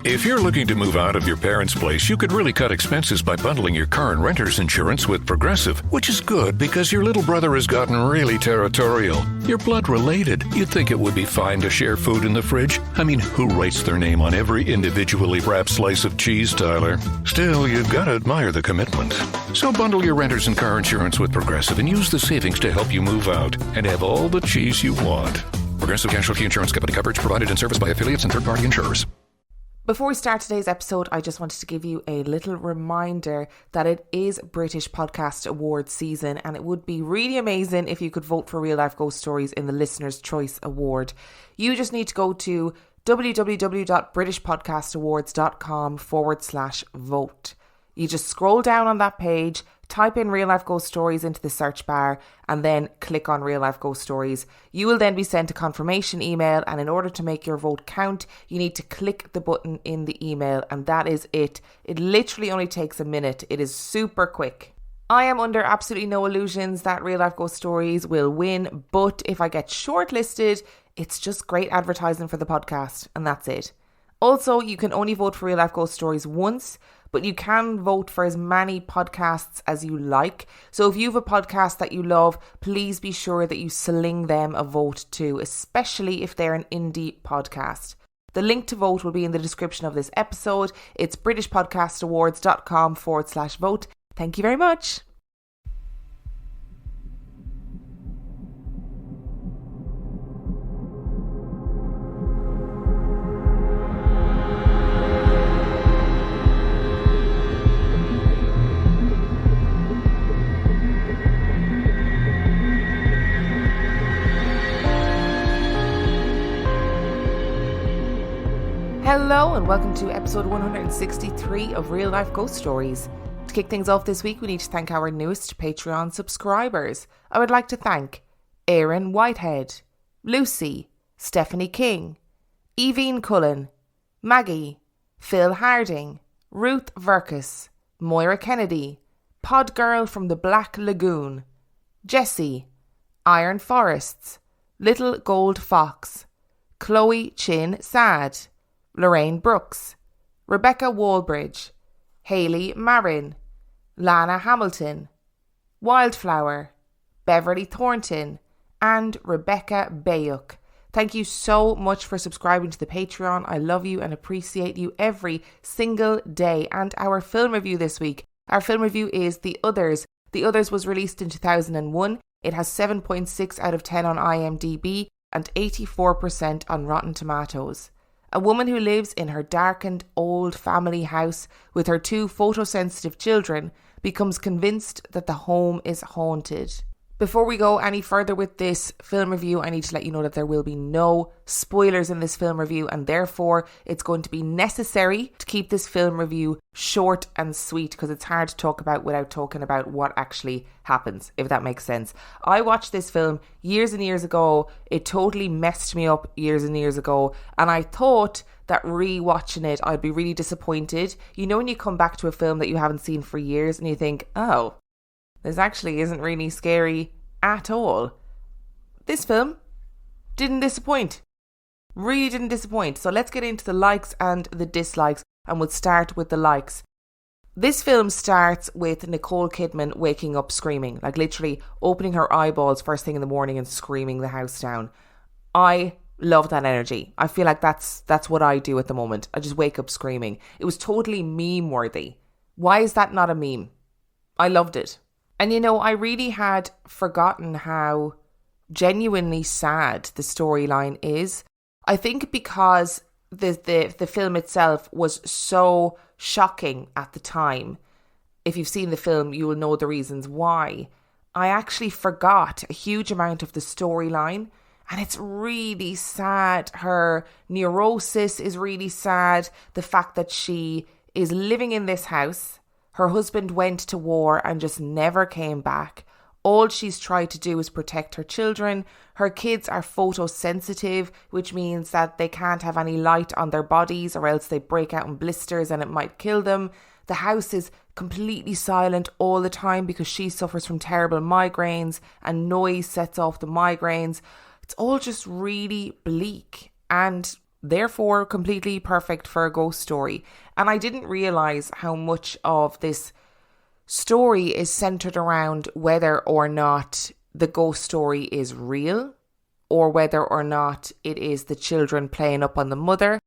If you're looking to move out of your parents' place, you could really cut expenses by bundling your car and renter's insurance with Progressive, which is good because your little brother has gotten really territorial. You're blood related. You'd think it would be fine to share food in the fridge. I mean, who writes their name on every individually wrapped slice of cheese, Tyler? Still, you've got to admire the commitment. So bundle your renter's and car insurance with Progressive and use the savings to help you move out and have all the cheese you want. Progressive Casualty Insurance Company. Coverage provided and serviced by affiliates and third-party insurers. Before we start today's episode, I just wanted to give you a little reminder that it is British Podcast Awards season, and it would be really amazing if you could vote for Real Life Ghost Stories in the Listener's Choice Award. You just need to go to www.britishpodcastawards.com/vote. You just scroll down on that page, type in Real Life Ghost Stories into the search bar, and then click on Real Life Ghost Stories. You will then be sent a confirmation email, and in order to make your vote count, you need to click the button in the email, and that is it. It literally only takes a minute. It is super quick. I am under absolutely no illusions that Real Life Ghost Stories will win, but if I get shortlisted, it's just great advertising for the podcast, and that's it. Also, you can only vote for Real Life Ghost Stories once, but you can vote for as many podcasts as you like. So if you have a podcast that you love, please be sure that you sling them a vote too, especially if they're an indie podcast. The link to vote will be in the description of this episode. It's britishpodcastawards.com/vote. Thank you very much. Hello and welcome to episode 163 of Real Life Ghost Stories. To kick things off this week, we need to thank our newest Patreon subscribers. I would like to thank Aaron Whitehead, Lucy, Stephanie King, Evine Cullen, Maggie, Phil Harding, Ruth Verkus, Moira Kennedy, Podgirl from the Black Lagoon, Jessie, Iron Forests, Little Gold Fox, Chloe Chin Sad, Lorraine Brooks, Rebecca Wallbridge, Hayley Marin, Lana Hamilton, Wildflower, Beverly Thornton, and Rebecca Bayuk. Thank you so much for subscribing to the Patreon. I love you and appreciate you every single day. And our film review this week. Our film review is The Others. The Others was released in 2001. It has 7.6 out of 10 on IMDb and 84% on Rotten Tomatoes. A woman who lives in her darkened old family house with her two photosensitive children becomes convinced that the home is haunted. Before we go any further with this film review, I need to let you know that there will be no spoilers in this film review, and therefore it's going to be necessary to keep this film review short and sweet because it's hard to talk about without talking about what actually happens, if that makes sense. I watched this film years and years ago. It totally messed me up years and years ago, and I thought that re-watching it I'd be really disappointed. You know when you come back to a film that you haven't seen for years and you think, oh, this actually isn't really scary at all. This film didn't disappoint. Really didn't disappoint. So let's get into the likes and the dislikes, and we'll start with the likes. This film starts with Nicole Kidman waking up screaming, like literally opening her eyeballs first thing in the morning and screaming the house down. I love that energy. I feel like that's what I do at the moment. I just wake up screaming. It was totally meme worthy. Why is that not a meme? I loved it. And you know, I really had forgotten how genuinely sad the storyline is. I think because the film itself was so shocking at the time. If you've seen the film, you will know the reasons why. I actually forgot a huge amount of the storyline, and it's really sad. Her neurosis is really sad. The fact that she is living in this house. Her husband went to war and just never came back. All she's tried to do is protect her children. Her kids are photosensitive, which means that they can't have any light on their bodies or else they break out in blisters and it might kill them. The house is completely silent all the time because she suffers from terrible migraines and noise sets off the migraines. It's all just really bleak. And therefore completely perfect for a ghost story. And I didn't realise how much of this story is centred around whether or not the ghost story is real, or whether or not it is the children playing up on the mother,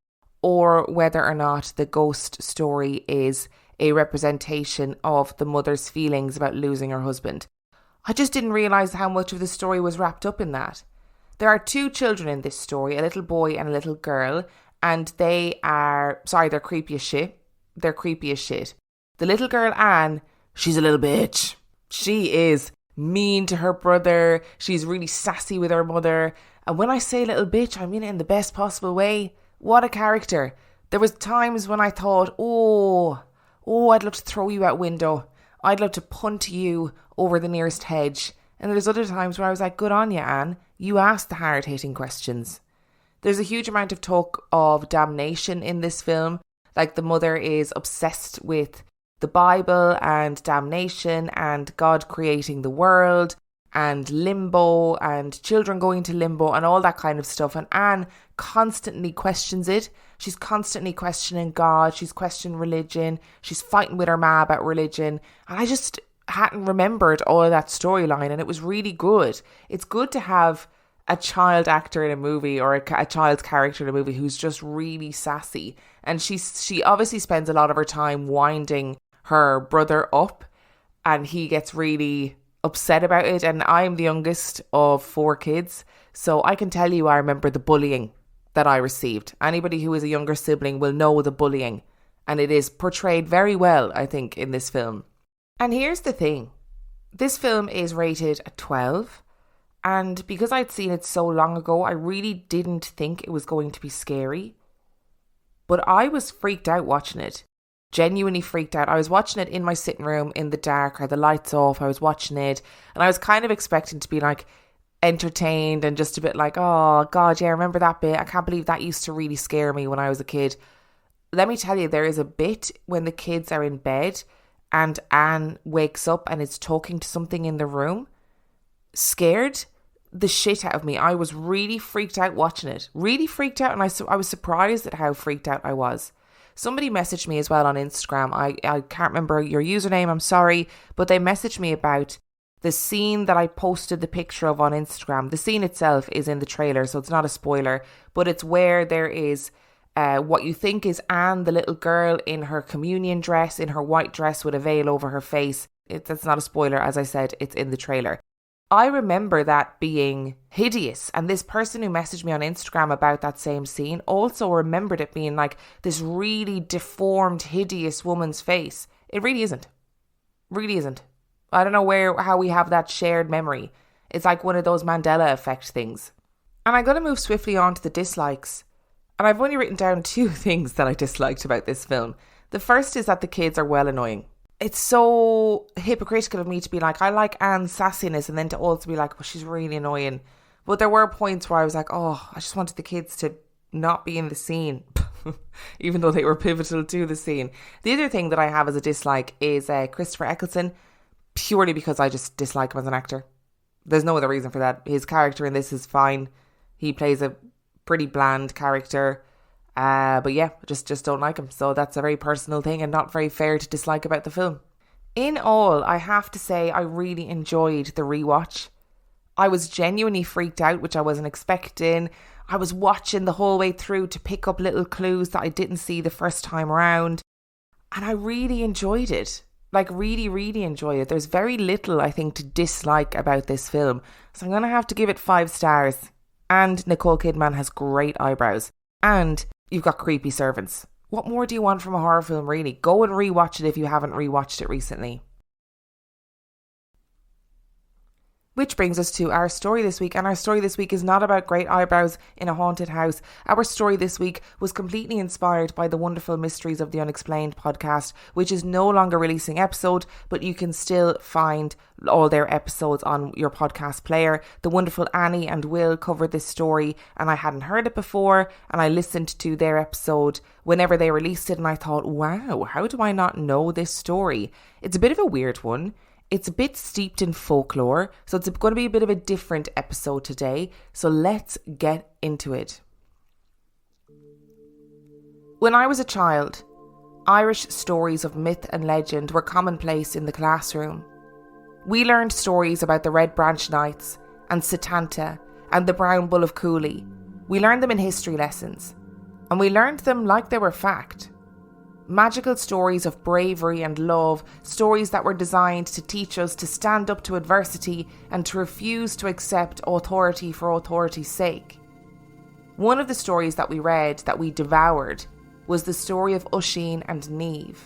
or whether or not the ghost story is a representation of the mother's feelings about losing her husband. I just didn't realise how much of the story was wrapped up in that. There are two children in this story, a little boy and a little girl, and they're creepy as shit. They're creepy as shit. The little girl, Anne, she's a little bitch. She is mean to her brother. She's really sassy with her mother. And when I say little bitch, I mean it in the best possible way. What a character. There was times when I thought, oh, I'd love to throw you out window. I'd love to punt you over the nearest hedge. And there's other times where I was like, good on you, Anne. You asked the hard-hitting questions. There's a huge amount of talk of damnation in this film. Like, the mother is obsessed with the Bible and damnation and God creating the world and limbo and children going to limbo and all that kind of stuff. And Anne constantly questions it. She's constantly questioning God. She's questioning religion. She's fighting with her ma about religion. And I just hadn't remembered all of that storyline, and it was really good. It's good to have a child actor in a movie, or a child's character in a movie who's just really sassy. And she obviously spends a lot of her time winding her brother up, and he gets really upset about it. And I'm the youngest of 4 kids, so I can tell you I remember the bullying that I received. Anybody who is a younger sibling will know the bullying, and it is portrayed very well, I think, in this film. And here's the thing. This film is rated at 12, and because I'd seen it so long ago, I really didn't think it was going to be scary. But I was freaked out watching it. Genuinely freaked out. I was watching it in my sitting room in the dark, or the lights off. I was watching it, and I was kind of expecting to be like entertained and just a bit like, oh God, yeah, I remember that bit. I can't believe that used to really scare me when I was a kid. Let me tell you, there is a bit when the kids are in bed and Anne wakes up and is talking to something in the room. Scared the shit out of me. I was really freaked out watching it. Really freaked out, and I was surprised at how freaked out I was. Somebody messaged me as well on Instagram. I can't remember your username, I'm sorry, but they messaged me about the scene that I posted the picture of on Instagram. The scene itself is in the trailer, so it's not a spoiler, but it's where there is what you think is Anne, the little girl, in her communion dress, in her white dress with a veil over her face. That's not a spoiler, as I said, it's in the trailer. I remember that being hideous, and this person who messaged me on Instagram about that same scene also remembered it being like this really deformed, hideous woman's face. It really isn't. Really isn't. I don't know how we have that shared memory. It's like one of those Mandela effect things. And I'm going to move swiftly on to the dislikes. And I've only written down 2 things that I disliked about this film. The first is that the kids are well annoying. It's so hypocritical of me to be like, I like Anne's sassiness, and then to also be like, well, she's really annoying. But there were points where I was like, oh, I just wanted the kids to not be in the scene, even though they were pivotal to the scene. The other thing that I have as a dislike is Christopher Eccleston, purely because I just dislike him as an actor. There's no other reason for that. His character in this is fine. He plays a pretty bland character. But yeah, just don't like him. So that's a very personal thing and not very fair to dislike about the film. In all, I have to say I really enjoyed the rewatch. I was genuinely freaked out, which I wasn't expecting. I was watching the whole way through to pick up little clues that I didn't see the first time around. And I really enjoyed it. Like, really, really enjoyed it. There's very little, I think, to dislike about this film. So I'm going to have to give it 5 stars. And Nicole Kidman has great eyebrows. And you've got creepy servants. What more do you want from a horror film, really? Go and rewatch it if you haven't rewatched it recently. Which brings us to our story this week. And our story this week is not about great eyebrows in a haunted house. Our story this week was completely inspired by the Wonderful Mysteries of the Unexplained podcast, which is no longer releasing episode, but you can still find all their episodes on your podcast player. The wonderful Annie and Will covered this story, and I hadn't heard it before, and I listened to their episode whenever they released it, and I thought, wow, how do I not know this story? It's a bit of a weird one. It's a bit steeped in folklore, so it's going to be a bit of a different episode today. So let's get into it. When I was a child, Irish stories of myth and legend were commonplace in the classroom. We learned stories about the Red Branch Knights and Satanta and the Brown Bull of Cooley. We learned them in history lessons, and we learned them like they were fact. Magical stories of bravery and love, stories that were designed to teach us to stand up to adversity and to refuse to accept authority for authority's sake. One of the stories that we read, that we devoured, was the story of Oisin and Niamh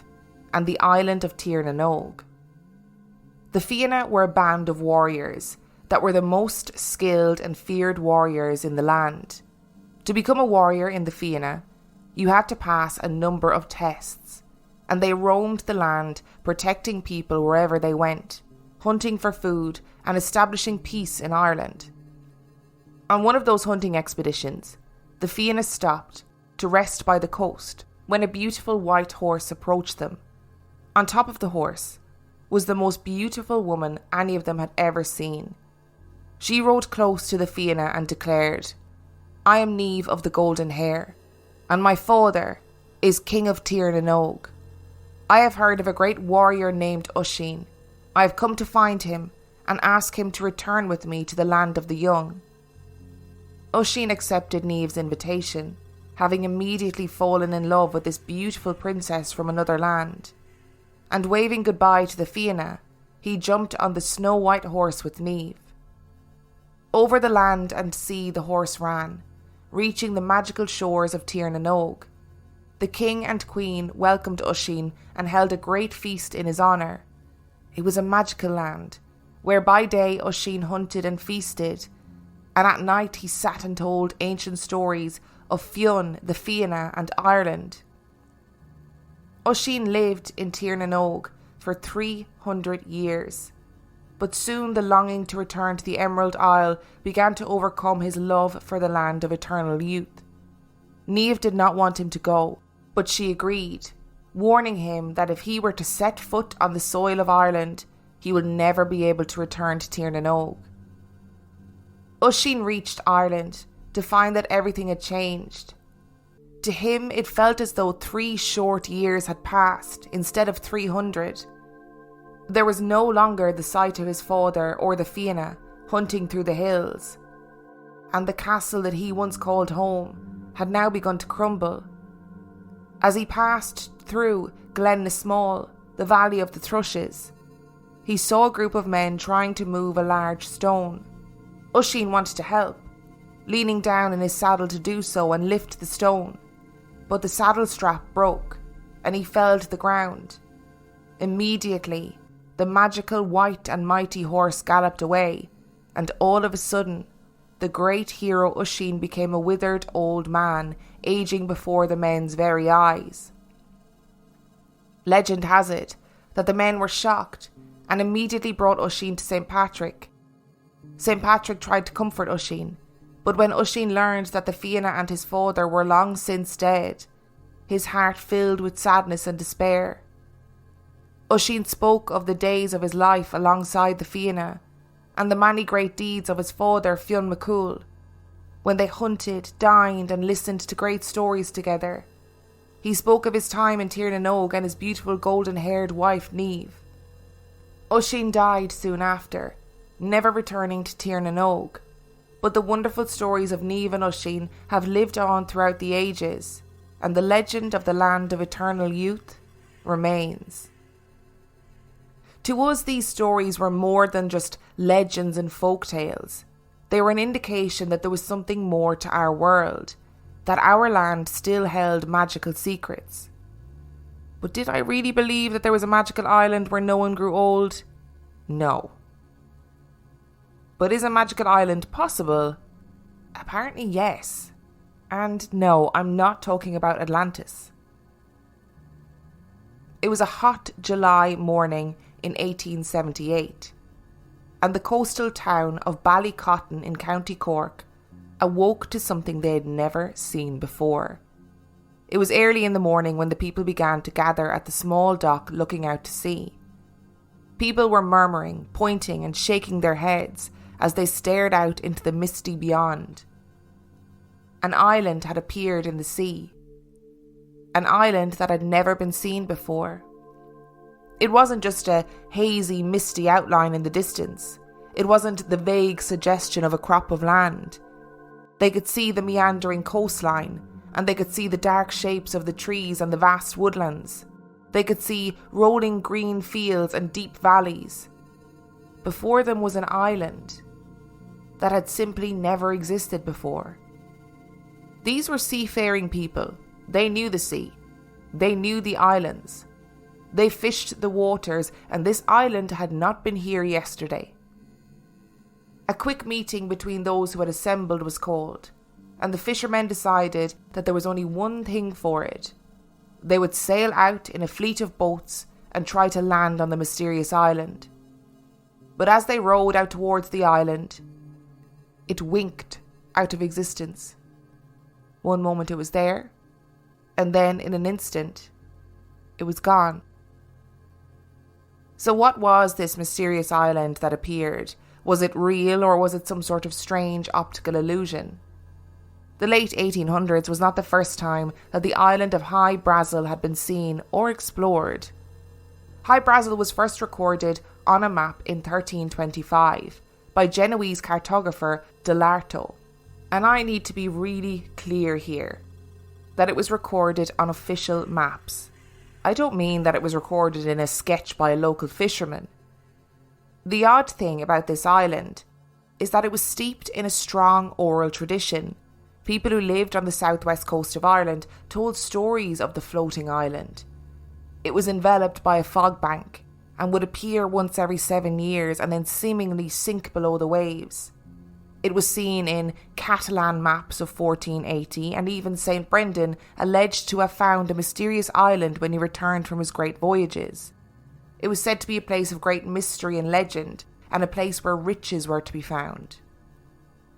and the island of Tír na nÓg. The Fianna were a band of warriors that were the most skilled and feared warriors in the land. To become a warrior in the Fianna, you had to pass a number of tests, and they roamed the land, protecting people wherever they went, hunting for food and establishing peace in Ireland. On one of those hunting expeditions, the Fianna stopped to rest by the coast when a beautiful white horse approached them. On top of the horse was the most beautiful woman any of them had ever seen. She rode close to the Fianna and declared, "I am Niamh of the golden hair, and my father is King of Tír na nÓg. I have heard of a great warrior named Oisin. I have come to find him and ask him to return with me to the land of the young." Oisin accepted Niamh's invitation, having immediately fallen in love with this beautiful princess from another land. And waving goodbye to the Fianna, he jumped on the snow-white horse with Niamh. Over the land and sea the horse ran, reaching the magical shores of Tír na nÓg. The king and queen welcomed Oisin and held a great feast in his honour. It was a magical land, where by day Oisin hunted and feasted, and at night he sat and told ancient stories of Fionn, the Fianna and Ireland. Oisin lived in Tír na nÓg for 300 years, but soon the longing to return to the Emerald Isle began to overcome his love for the land of eternal youth. Niamh did not want him to go, but she agreed, warning him that if he were to set foot on the soil of Ireland, he would never be able to return to Tír na nÓg. Oisin reached Ireland to find that everything had changed. To him, it felt as though 3 short years had passed instead of 300. There was no longer the sight of his father or the Fianna hunting through the hills, and the castle that he once called home had now begun to crumble. As he passed through Glen na Small, the Valley of the Thrushes, he saw a group of men trying to move a large stone. Oisin wanted to help, leaning down in his saddle to do so and lift the stone, but the saddle strap broke and he fell to the ground. Immediately, the magical white and mighty horse galloped away, and all of a sudden, the great hero Oisin became a withered old man, aging before the men's very eyes. Legend has it that the men were shocked and immediately brought Oisin to St. Patrick. St. Patrick tried to comfort Oisin, but when Oisin learned that the Fianna and his father were long since dead, his heart filled with sadness and despair. Oisin spoke of the days of his life alongside the Fianna and the many great deeds of his father Fionn McCool, when they hunted, dined and listened to great stories together. He spoke of his time in Tír na nÓg and his beautiful golden-haired wife Niamh. Oisin died soon after, never returning to Tír na nÓg, but the wonderful stories of Niamh and Oisin have lived on throughout the ages, and the legend of the land of eternal youth remains. To us, these stories were more than just legends and folk tales. They were an indication that there was something more to our world, that our land still held magical secrets. But did I really believe that there was a magical island where no one grew old? No. But is a magical island possible? Apparently yes. And no, I'm not talking about Atlantis. It was a hot July morning in 1878, and the coastal town of Ballycotton in County Cork awoke to something they had never seen before. It was early in the morning when the people began to gather at the small dock looking out to sea. People were murmuring, pointing and shaking their heads as they stared out into the misty beyond. An island had appeared in the sea. an island that had never been seen before. It wasn't just a hazy, misty outline in the distance. It wasn't the vague suggestion of a crop of land. They could see the meandering coastline, and they could see the dark shapes of the trees and the vast woodlands. They could see rolling green fields and deep valleys. Before them was an island that had simply never existed before. These were seafaring people. They knew the sea. They knew the islands. They fished the waters, and this island had not been here yesterday. A quick meeting between those who had assembled was called, and the fishermen decided that there was only one thing for it. They would sail out in a fleet of boats and try to land on the mysterious island. But as they rowed out towards the island, it winked out of existence. One moment it was there, and then in an instant, it was gone. So what was this mysterious island that appeared? Was it real, or was it some sort of strange optical illusion? The late 1800s was not the first time that the island of High Brasil had been seen or explored. High Brasil was first recorded on a map in 1325 by Genoese cartographer Dell'Arto. And I need to be really clear here that it was recorded on official maps. I don't mean that it was recorded in a sketch by a local fisherman. The odd thing about this island is that it was steeped in a strong oral tradition. People who lived on the southwest coast of Ireland told stories of the floating island. It was enveloped by a fog bank and would appear once every 7 years and then seemingly sink below the waves. It was seen in Catalan maps of 1480, and even St. Brendan alleged to have found a mysterious island when he returned from his great voyages. It was said to be a place of great mystery and legend, and a place where riches were to be found.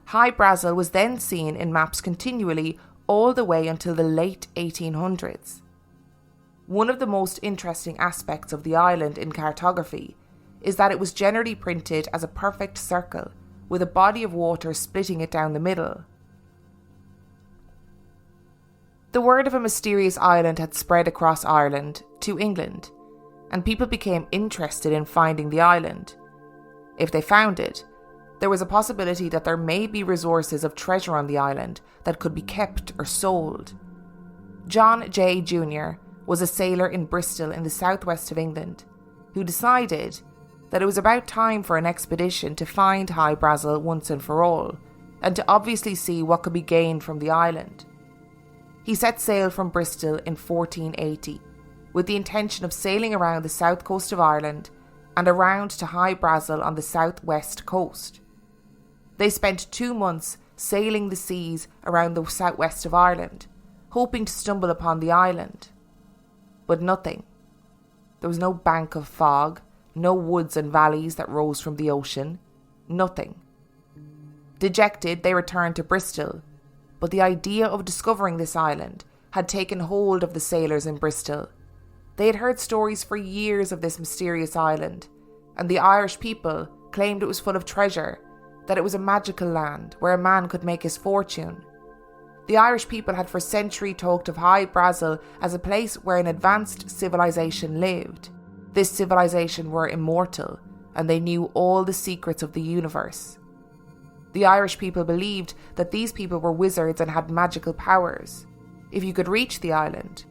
High Brasil was then seen in maps continually all the way until the late 1800s. One of the most interesting aspects of the island in cartography is that it was generally printed as a perfect circle, with a body of water splitting it down the middle. The word of a mysterious island had spread across Ireland to England, and people became interested in finding the island. If they found it, there was a possibility that there may be resources of treasure on the island that could be kept or sold. John Jay Jr. was a sailor in Bristol in the southwest of England, who decided that it was about time for an expedition to find High Brasil once and for all, and to obviously see what could be gained from the island. He set sail from Bristol in 1480, with the intention of sailing around the south coast of Ireland and around to High Brasil on the southwest coast. They spent 2 months sailing the seas around the southwest of Ireland, hoping to stumble upon the island. But nothing. There was no bank of fog, no woods and valleys that rose from the ocean. Nothing. Dejected, they returned to Bristol, but the idea of discovering this island had taken hold of the sailors in Bristol. They had heard stories for years of this mysterious island, and the Irish people claimed it was full of treasure, that it was a magical land where a man could make his fortune. The Irish people had for centuries talked of High Brasil as a place where an advanced civilization lived. This civilization were immortal, and they knew all the secrets of the universe. The Irish people believed that these people were wizards and had magical powers. If you could reach the island,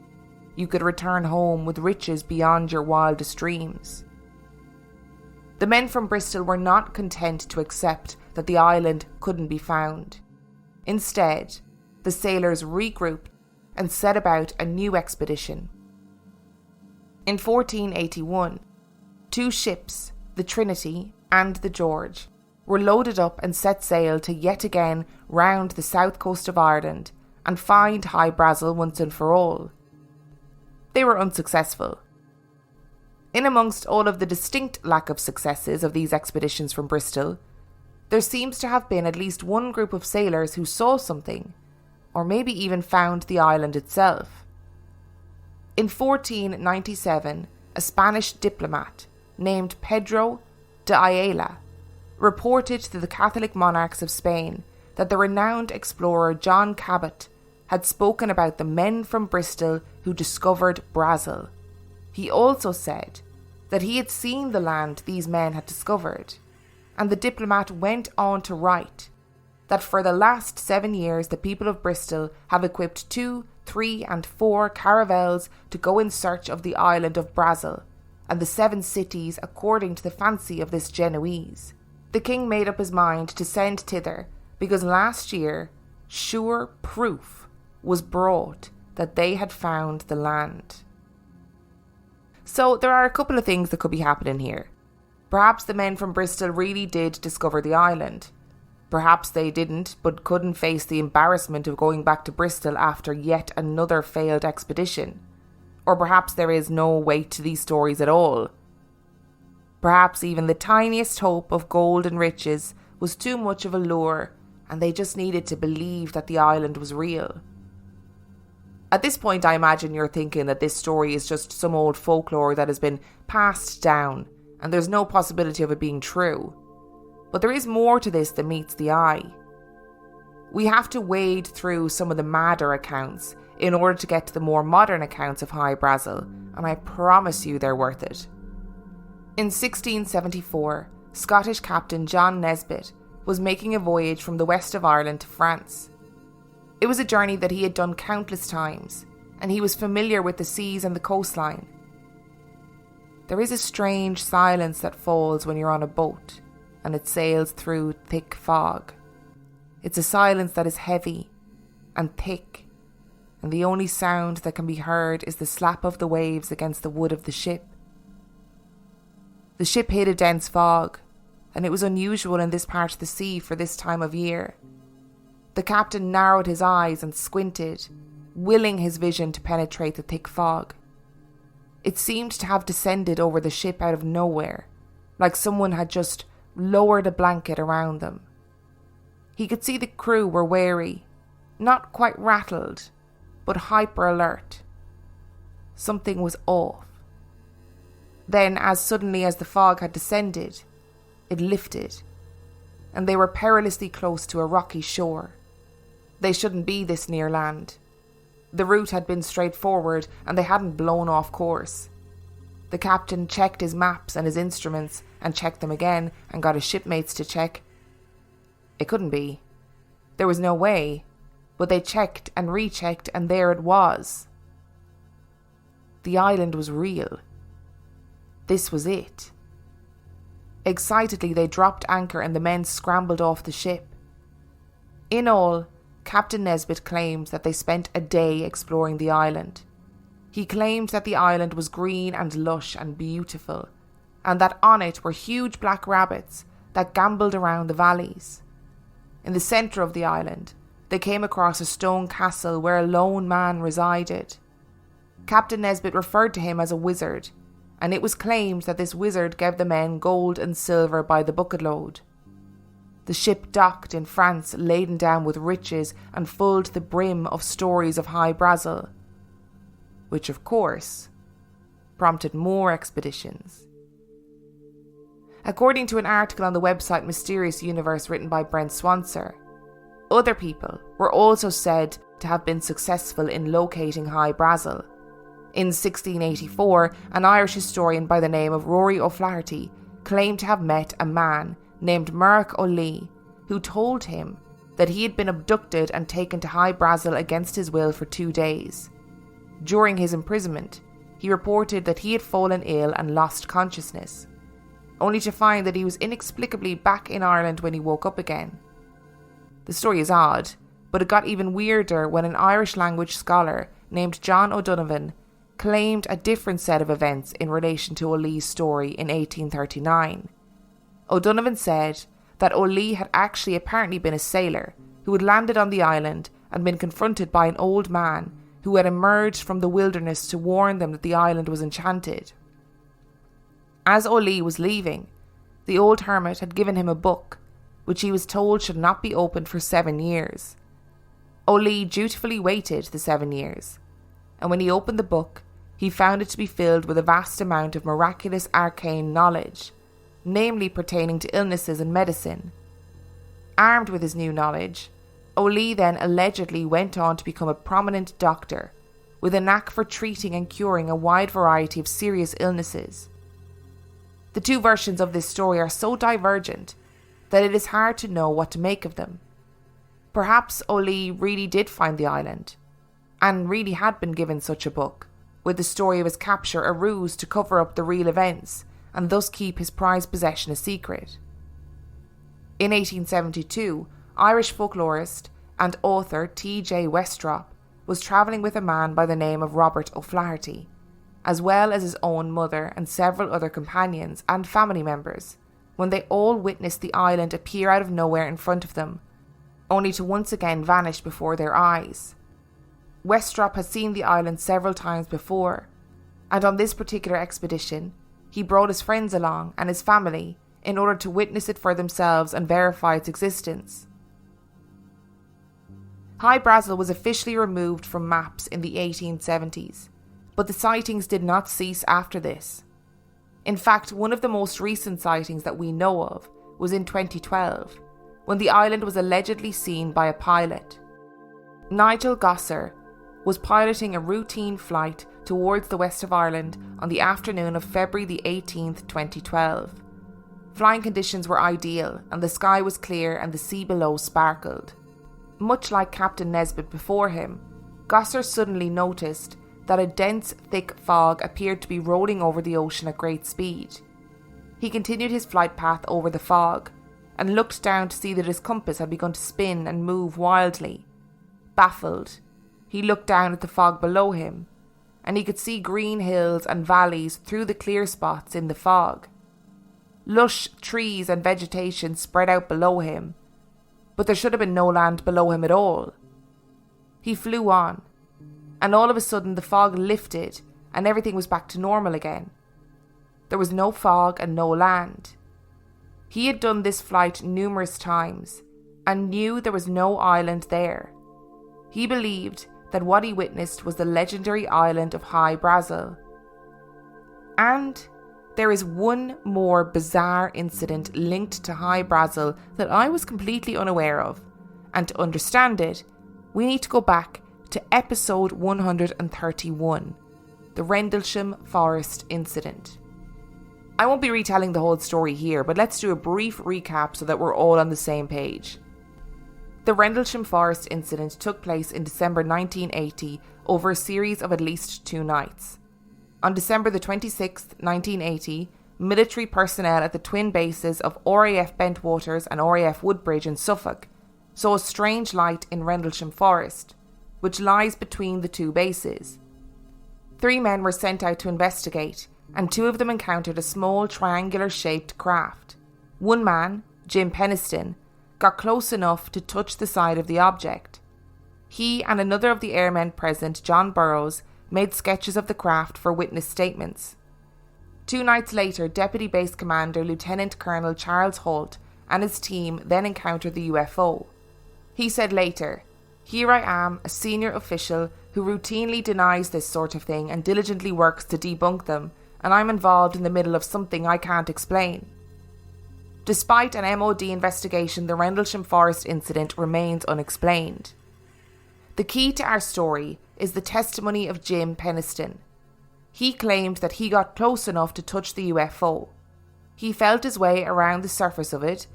you could return home with riches beyond your wildest dreams. The men from Bristol were not content to accept that the island couldn't be found. Instead, the sailors regrouped and set about a new expedition. In 1481, 2 ships, the Trinity and the George, were loaded up and set sail to yet again round the south coast of Ireland and find High Brasil once and for all. They were unsuccessful. In amongst all of the distinct lack of successes of these expeditions from Bristol, there seems to have been at least one group of sailors who saw something, or maybe even found the island itself. In 1497, a Spanish diplomat named Pedro de Ayala reported to the Catholic monarchs of Spain that the renowned explorer John Cabot had spoken about the men from Bristol who discovered Brasil. He also said that he had seen the land these men had discovered, and the diplomat went on to write that for the last 7 years the people of Bristol have equipped 2, 3 and 4 caravels to go in search of the island of Brasil, and the 7 cities according to the fancy of this Genoese. The king made up his mind to send thither, because last year sure proof was brought that they had found the land. So there are a couple of things that could be happening here. Perhaps the men from Bristol really did discover the island. Perhaps they didn't, but couldn't face the embarrassment of going back to Bristol after yet another failed expedition. Or perhaps there is no weight to these stories at all. Perhaps even the tiniest hope of gold and riches was too much of a lure, and they just needed to believe that the island was real. At this point, I imagine you're thinking that this story is just some old folklore that has been passed down, and there's no possibility of it being true. But there is more to this than meets the eye. We have to wade through some of the madder accounts in order to get to the more modern accounts of High Brasil, and I promise you they're worth it. In 1674, Scottish captain John Nesbitt was making a voyage from the west of Ireland to France. It was a journey that he had done countless times, and he was familiar with the seas and the coastline. There is a strange silence that falls when you're on a boat and it sails through thick fog. It's a silence that is heavy and thick, and the only sound that can be heard is the slap of the waves against the wood of the ship. The ship hid a dense fog, and it was unusual in this part of the sea for this time of year. The captain narrowed his eyes and squinted, willing his vision to penetrate the thick fog. It seemed to have descended over the ship out of nowhere, like someone had just lowered a blanket around them. He could see the crew were wary, not quite rattled, but hyper alert. Something was off. Then, as suddenly as the fog had descended, it lifted, and they were perilously close to a rocky shore. They shouldn't be this near land. The route had been straightforward, and they hadn't blown off course. The captain checked his maps and his instruments, and checked them again, and got his shipmates to check. It couldn't be. There was no way. But they checked and rechecked, and there it was. The island was real. This was it. Excitedly, they dropped anchor and the men scrambled off the ship. In all, Captain Nesbitt claimed that they spent a day exploring the island. He claimed that the island was green and lush and beautiful, and that on it were huge black rabbits that gambolled around the valleys. In the centre of the island, they came across a stone castle where a lone man resided. Captain Nesbitt referred to him as a wizard, and it was claimed that this wizard gave the men gold and silver by the bucketload. The ship docked in France, laden down with riches and full to the brim of stories of High Brasil, which of course prompted more expeditions. According to an article on the website Mysterious Universe written by Brent Swanser, other people were also said to have been successful in locating High Brasil. In 1684, an Irish historian by the name of Rory O'Flaherty claimed to have met a man named Murroch O'Lee, who told him that he had been abducted and taken to High Brasil against his will for 2 days. During his imprisonment, he reported that he had fallen ill and lost consciousness, only to find that he was inexplicably back in Ireland when he woke up again. The story is odd, but it got even weirder when an Irish language scholar named John O'Donovan claimed a different set of events in relation to O'Lee's story in 1839. O'Donovan said that O'Lee had actually apparently been a sailor who had landed on the island and been confronted by an old man who had emerged from the wilderness to warn them that the island was enchanted. As O'Lee was leaving, the old hermit had given him a book, which he was told should not be opened for 7 years. O'Lee dutifully waited the 7 years, and when he opened the book, he found it to be filled with a vast amount of miraculous arcane knowledge, namely pertaining to illnesses and medicine. Armed with his new knowledge, O'Lee then allegedly went on to become a prominent doctor, with a knack for treating and curing a wide variety of serious illnesses. The two versions of this story are so divergent that it is hard to know what to make of them. Perhaps O'Lee really did find the island, and really had been given such a book, with the story of his capture a ruse to cover up the real events and thus keep his prized possession a secret. In 1872, Irish folklorist and author T.J. Westrop was travelling with a man by the name of Robert O'Flaherty, as well as his own mother and several other companions and family members, when they all witnessed the island appear out of nowhere in front of them, only to once again vanish before their eyes. Westrop had seen the island several times before, and on this particular expedition, he brought his friends along and his family in order to witness it for themselves and verify its existence. High Brasil was officially removed from maps in the 1870s, but the sightings did not cease after this. In fact, one of the most recent sightings that we know of was in 2012, when the island was allegedly seen by a pilot. Nigel Gosser was piloting a routine flight towards the west of Ireland on the afternoon of February the 18th, 2012. Flying conditions were ideal and the sky was clear and the sea below sparkled. Much like Captain Nesbitt before him, Gosser suddenly noticed that a dense, thick fog appeared to be rolling over the ocean at great speed. He continued his flight path over the fog and looked down to see that his compass had begun to spin and move wildly. Baffled, he looked down at the fog below him, and he could see green hills and valleys through the clear spots in the fog. Lush trees and vegetation spread out below him, but there should have been no land below him at all. He flew on, and all of a sudden the fog lifted and everything was back to normal again. There was no fog and no land. He had done this flight numerous times and knew there was no island there. He believed that what he witnessed was the legendary island of High Brasil. And there is one more bizarre incident linked to High Brasil that I was completely unaware of, and to understand it, we need to go back to episode 131, the Rendlesham Forest Incident. I won't be retelling the whole story here, but let's do a brief recap so that we're all on the same page. The Rendlesham Forest Incident took place in December 1980 over a series of at least 2 nights. On December the 26th, 1980, military personnel at the twin bases of RAF Bentwaters and RAF Woodbridge in Suffolk saw a strange light in Rendlesham Forest, which lies between the 2 bases. 3 men were sent out to investigate, and 2 of them encountered a small triangular-shaped craft. One man, Jim Peniston, got close enough to touch the side of the object. He and another of the airmen present, John Burrows, made sketches of the craft for witness statements. 2 nights later, Deputy Base Commander Lieutenant Colonel Charles Holt and his team then encountered the UFO. He said later, "Here I am, a senior official who routinely denies this sort of thing and diligently works to debunk them, and I'm involved in the middle of something I can't explain." Despite an MOD investigation, the Rendlesham Forest incident remains unexplained. The key to our story is the testimony of Jim Peniston. He claimed that he got close enough to touch the UFO. He felt his way around the surface of it,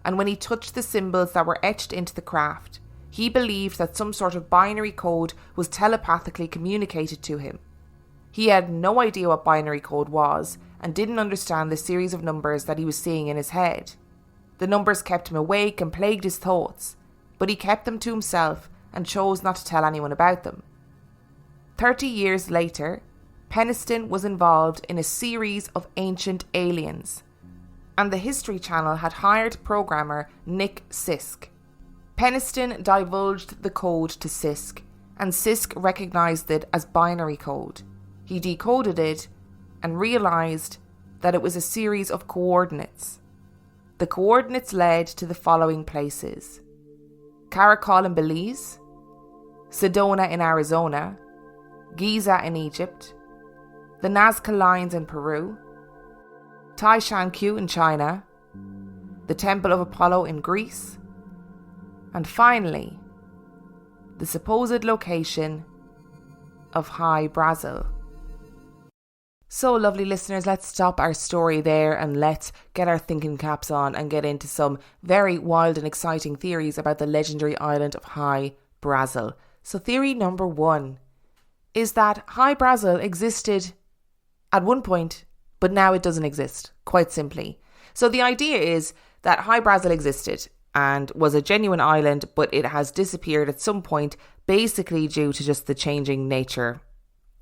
and when he touched the symbols that were etched into the craft, he believed that some sort of binary code was telepathically communicated to him. He had no idea what binary code was and didn't understand the series of numbers that he was seeing in his head. The numbers kept him awake and plagued his thoughts, but he kept them to himself and chose not to tell anyone about them. 30 years later, Peniston was involved in a series of ancient aliens, and the History Channel had hired programmer Nick Sisk. Peniston divulged the code to Sisk, and Sisk recognised it as binary code. He decoded it and realised that it was a series of coordinates. The coordinates led to the following places: Caracol in Belize, Sedona in Arizona, Giza in Egypt, the Nazca Lines in Peru, Taishanqiu in China, the Temple of Apollo in Greece, and finally, the supposed location of High Brasil. So, lovely listeners, let's stop our story there and let's get our thinking caps on and get into some very wild and exciting theories about the legendary island of High Brasil. So, theory number 1 is that High Brasil existed at one point, but now it doesn't exist, quite simply. So, the idea is that High Brasil existed and was a genuine island, but it has disappeared at some point, basically due to just the changing nature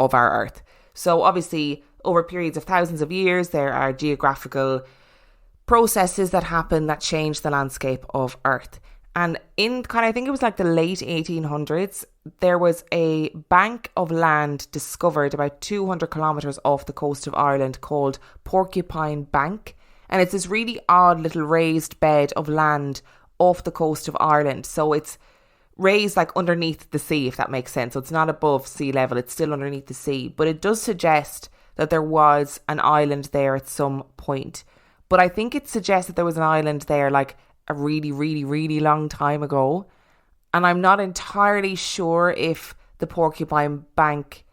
of our Earth. So, obviously, over periods of thousands of years, there are geographical processes that happen that change the landscape of Earth. And in I think it was like the late 1800s, there was a bank of land discovered about 200 kilometres off the coast of Ireland called Porcupine Bank. And it's this really odd little raised bed of land off the coast of Ireland. So it's raised like underneath the sea, if that makes sense. So it's not above sea level, it's still underneath the sea. But it does suggest that there was an island there at some point. But I think it suggests that there was an island there like a really, really, really long time ago. And I'm not entirely sure if the Porcupine Bank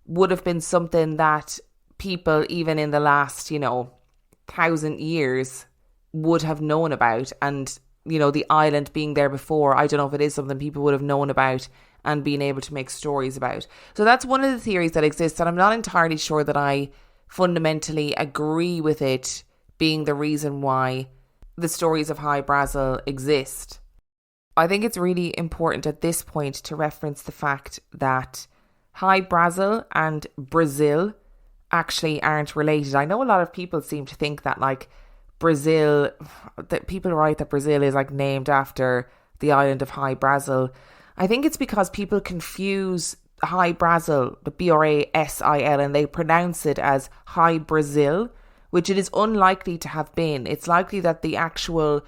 would have been something that people, even in the last, 1,000 years, would have known about. And, the island being there before, I don't know if it is something people would have known about and being able to make stories about. So that's one of the theories that exists, and I'm not entirely sure that I fundamentally agree with it being the reason why the stories of High Brasil exist. I think it's really important at this point to reference the fact that High Brasil and Brazil actually aren't related. I know a lot of people seem to think that Brazil, that people write that Brazil is named after the island of High Brasil. I think it's because people confuse High Brasil, the Brasil, and they pronounce it as High Brazil, which it is unlikely to have been. It's likely that the actual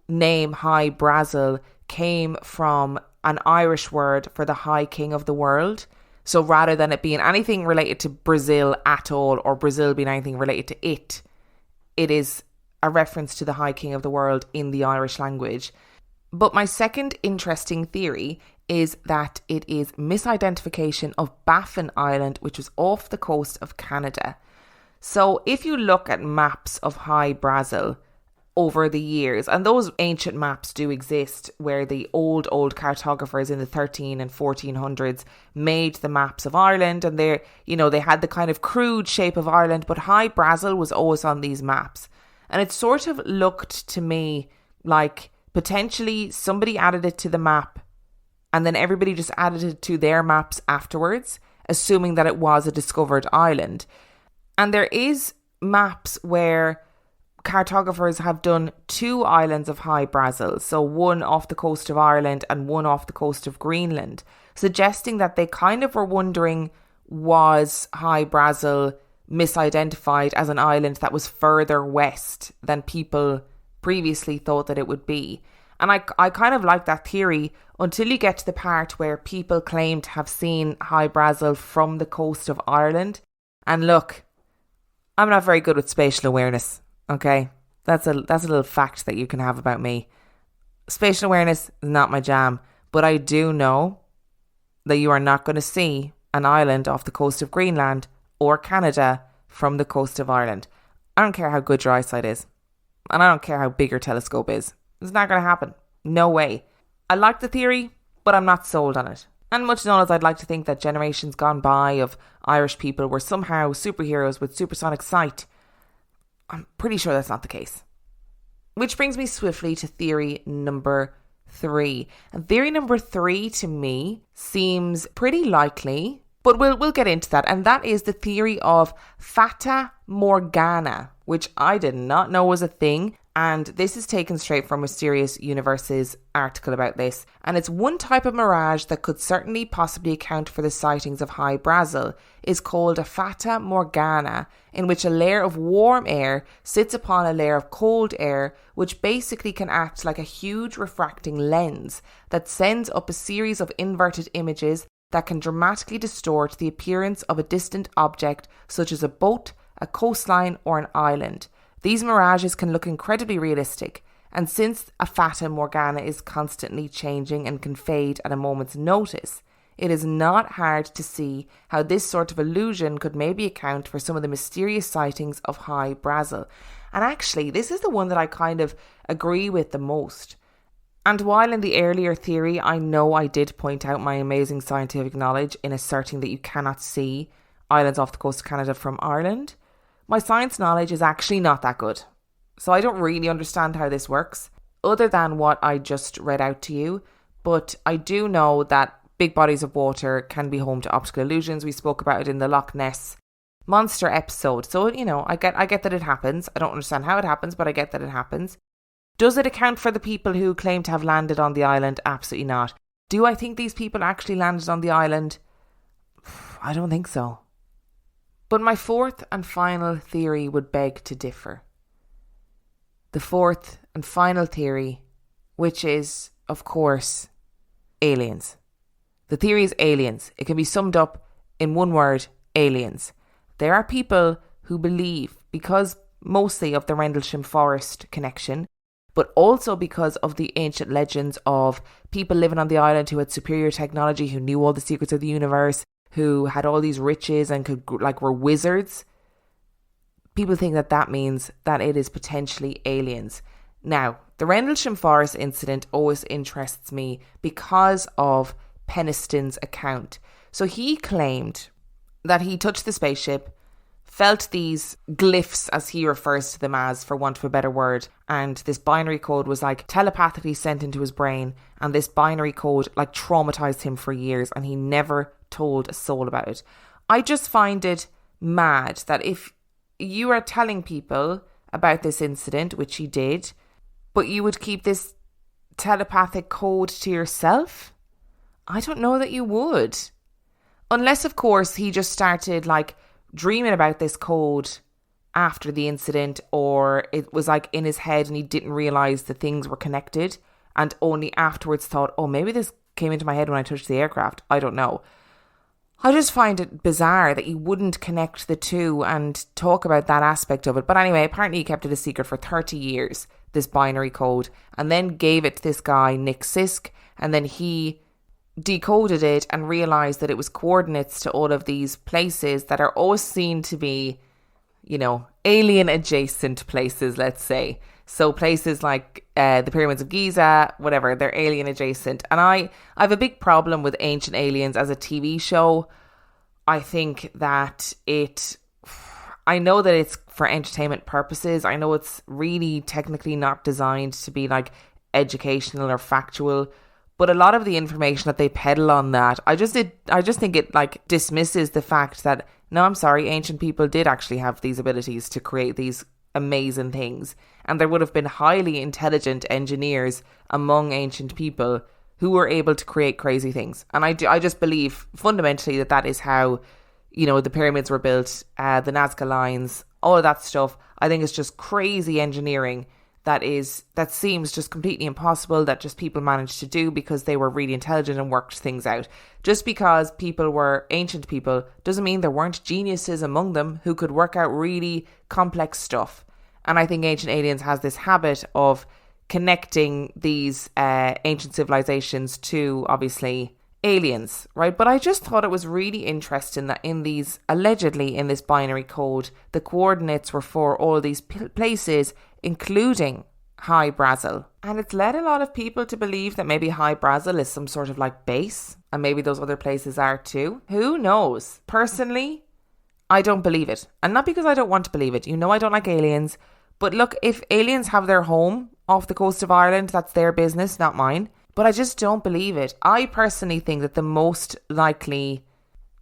name High Brasil came from an Irish word for the High King of the world. So rather than it being anything related to Brazil at all, or Brazil being anything related to it, it is a reference to the High King of the world in the Irish language. But my second interesting theory is that it is misidentification of Baffin Island, which was off the coast of Canada. So if you look at maps of High Brasil over the years, and those ancient maps do exist where the old cartographers in the 13 and 1400s made the maps of Ireland, and they had the kind of crude shape of Ireland, but High Brasil was always on these maps. And it sort of looked to me like potentially somebody added it to the map and then everybody just added it to their maps afterwards, assuming that it was a discovered island. And there is maps where cartographers have done 2 islands of High Brasil, so one off the coast of Ireland and one off the coast of Greenland, suggesting that they kind of were wondering, was High Brasil misidentified as an island that was further west than people previously thought that it would be? And I kind of like that theory until you get to the part where people claim to have seen High Brasil from the coast of Ireland. And look, I'm not very good with spatial awareness, okay? That's a little fact that you can have about me. Spatial awareness is not my jam, but I do know that you are not going to see an island off the coast of Greenland or Canada from the coast of Ireland. I don't care how good your eyesight is, and I don't care how big your telescope is. It's not going to happen. No way. I like the theory, but I'm not sold on it. And much known as I'd like to think that generations gone by of Irish people were somehow superheroes with supersonic sight, I'm pretty sure that's not the case. Which brings me swiftly to theory number 3. And theory number 3 to me seems pretty likely, but we'll get into that. And that is the theory of Fata Morgana, which I did not know was a thing. And this is taken straight from Mysterious Universe's article about this. And it's one type of mirage that could certainly possibly account for the sightings of High Brasil, is called a Fata Morgana, in which a layer of warm air sits upon a layer of cold air, which basically can act like a huge refracting lens that sends up a series of inverted images that can dramatically distort the appearance of a distant object, such as a boat, a coastline, or an island. These mirages can look incredibly realistic, And since a Fata Morgana is constantly changing and can fade at a moment's notice, it is not hard to see how this sort of illusion could maybe account for some of the mysterious sightings of High Brasil. And actually, this is the one that I kind of agree with the most. And while in the earlier theory, I know I did point out my amazing scientific knowledge in asserting that you cannot see islands off the coast of Canada from Ireland, my science knowledge is actually not that good. So I don't really understand how this works, other than what I just read out to you. But I do know that big bodies of water can be home to optical illusions. We spoke about it in the Loch Ness Monster episode. So, I get that it happens. I don't understand how it happens, but I get that it happens. Does it account for the people who claim to have landed on the island? Absolutely not. Do I think these people actually landed on the island? I don't think so. But my fourth and final theory would beg to differ. The fourth and final theory, which is, of course, aliens. The theory is aliens. It can be summed up in one word, aliens. There are people who believe, because mostly of the Rendlesham Forest connection, but also because of the ancient legends of people living on the island who had superior technology, who knew all the secrets of the universe, who had all these riches and were wizards. People think that means that it is potentially aliens. Now, the Rendlesham Forest incident always interests me because of Peniston's account. So he claimed that he touched the spaceship, felt these glyphs, as he refers to them as, for want of a better word, and this binary code was telepathically sent into his brain, and this binary code traumatized him for years, and he never told a soul about it. I just find it mad that if you are telling people about this incident, which he did, but you would keep this telepathic code to yourself? I don't know that you would. Unless, of course, he just started dreaming about this code after the incident, or it was in his head and he didn't realise the things were connected and only afterwards thought, oh, maybe this came into my head when I touched the aircraft. I don't know. I just find it bizarre that you wouldn't connect the two and talk about that aspect of it. But anyway, apparently he kept it a secret for 30 years, this binary code, and then gave it to this guy, Nick Sisk, and then he decoded it and realised that it was coordinates to all of these places that are always seen to be, alien adjacent places, let's say. So places like the pyramids of Giza, whatever, they're alien adjacent. And I have a big problem with Ancient Aliens as a TV show. I think that I know that it's for entertainment purposes. I know it's really technically not designed to be educational or factual. But a lot of the information that they peddle on that, I just think it dismisses the fact that, no, I'm sorry, ancient people did actually have these abilities to create these amazing things. And there would have been highly intelligent engineers among ancient people who were able to create crazy things. And I just believe fundamentally that is how, the pyramids were built, the Nazca lines, all of that stuff. I think it's just crazy engineering that seems just completely impossible, that just people managed to do because they were really intelligent and worked things out. Just because people were ancient people doesn't mean there weren't geniuses among them who could work out really complex stuff. And I think Ancient Aliens has this habit of connecting these ancient civilizations to, obviously, aliens, right? But I just thought it was really interesting that allegedly in this binary code, the coordinates were for all these places, including High Brasil. And it's led a lot of people to believe that maybe High Brasil is some sort of base, and maybe those other places are too. Who knows? Personally, I don't believe it. And not because I don't want to believe it. I don't like aliens. But look, if aliens have their home off the coast of Ireland, that's their business, not mine. But I just don't believe it. I personally think that the most likely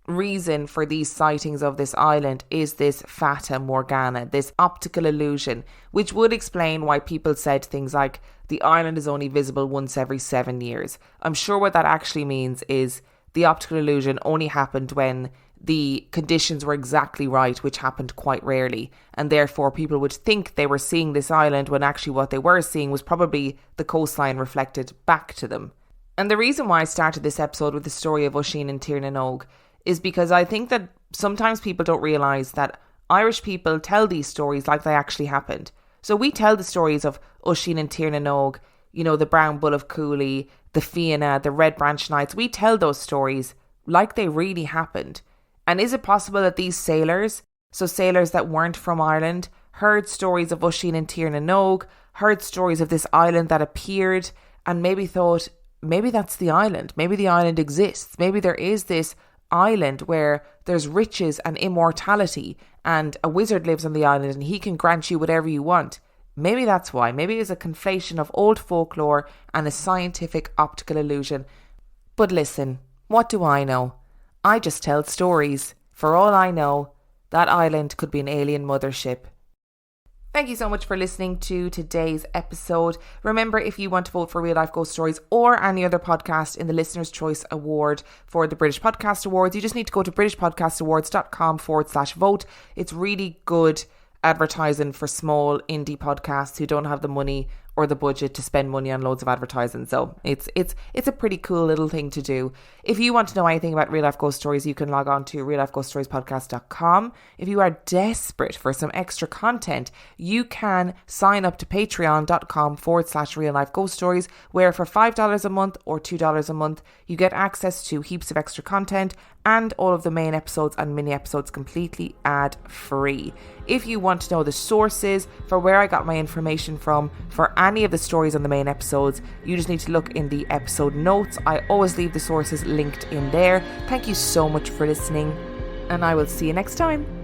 reason for these sightings of this island is this Fata Morgana, this optical illusion, which would explain why people said things like the island is only visible once every 7 years. I'm sure what that actually means is the optical illusion only happened when the conditions were exactly right, which happened quite rarely, and therefore people would think they were seeing this island when actually what they were seeing was probably the coastline reflected back to them. And the reason why I started this episode with the story of Oisin and Tiernan Og is because I think that sometimes people don't realise that Irish people tell these stories like they actually happened. So we tell the stories of Oisin and Tierna Nog, you know, the Brown Bull of Cooley, the Fianna, the Red Branch Knights. We tell those stories like they really happened. And is it possible that these sailors, so sailors that weren't from Ireland, heard stories of Oisin and Tierna Nog, heard stories of this island that appeared, and maybe thought, maybe that's the island. Maybe the island exists. Maybe there is this island where there's riches and immortality, and a wizard lives on the island and he can grant you whatever you want. Maybe that's why. Maybe it's a conflation of old folklore and a scientific optical illusion. But listen, what do I know? I just tell stories. For all I know, that island could be an alien mothership. Thank you so much for listening to today's episode. Remember, if you want to vote for Real Life Ghost Stories or any other podcast in the Listener's Choice Award for the British Podcast Awards, you just need to go to britishpodcastawards.com/vote. It's really good advertising for small indie podcasts who don't have the money or the budget to spend money on loads of advertising. So it's a pretty cool little thing to do. If you want to know anything about Real Life Ghost Stories, you can log on to reallifeghoststoriespodcast.com. If you are desperate for some extra content, you can sign up to patreon.com/Real Life Ghost Stories, where for $5 a month or $2 a month, you get access to heaps of extra content and all of the main episodes and mini episodes completely ad free. If you want to know the sources for where I got my information from for any of the stories on the main episodes, you just need to look in the episode notes. I always leave the sources linked in there. Thank you so much for listening, and I will see you next time.